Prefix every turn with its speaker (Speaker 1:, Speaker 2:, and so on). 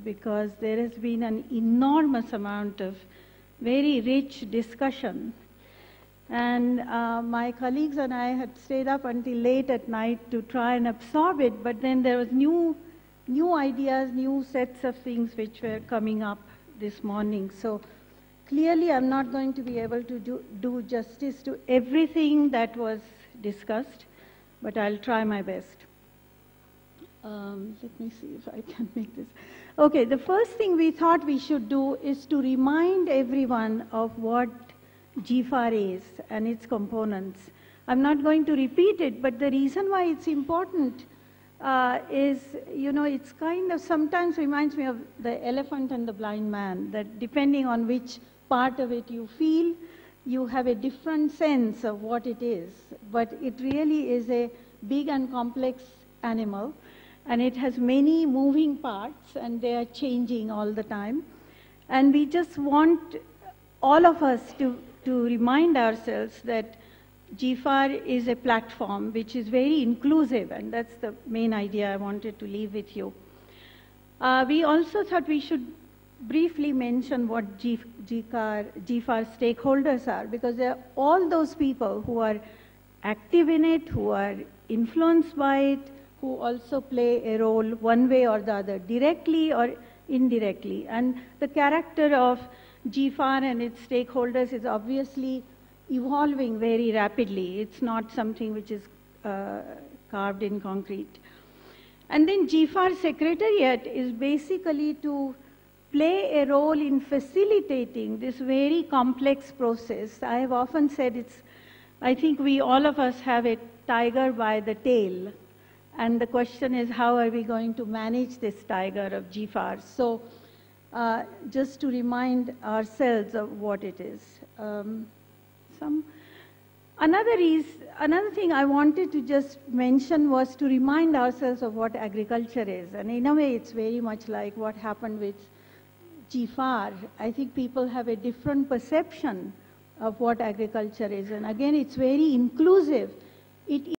Speaker 1: because there has been an enormous amount of very rich discussion. And my colleagues and I had stayed up until late at night to try and absorb it, but then there was new ideas, new sets of things which were coming up this morning. So clearly I'm not going to be able to do justice to everything that was discussed, but I'll try my best. Let me see if I can make this. Okay, the first thing we thought we should do is to remind everyone of what GFAR is and its components. I'm not going to repeat it, but the reason why it's important is, you know, it's kind of sometimes reminds me of the elephant and the blind man, that depending on which part of it you feel, you have a different sense of what it is. But it really is a big and complex animal, and it has many moving parts, and they are changing all the time. And we just want all of us to remind ourselves that GFAR is a platform which is very inclusive, and that's the main idea I wanted to leave with you. We also thought we should briefly mention what GFAR stakeholders are, because they are all those people who are active in it, who are influenced by it, who also play a role one way or the other, directly or indirectly. And the character of GFAR and its stakeholders is obviously evolving very rapidly. It's not something which is carved in concrete. And then GFAR Secretariat is basically to play a role in facilitating this very complex process. I have often said I think all of us have a tiger by the tail. And the question is, how are we going to manage this tiger of GFAR? So just to remind ourselves of what it is. Another thing I wanted to just mention was to remind ourselves of what agriculture is. And in a way, it's very much like what happened with GFAR. I think people have a different perception of what agriculture is. And again, it's very inclusive. It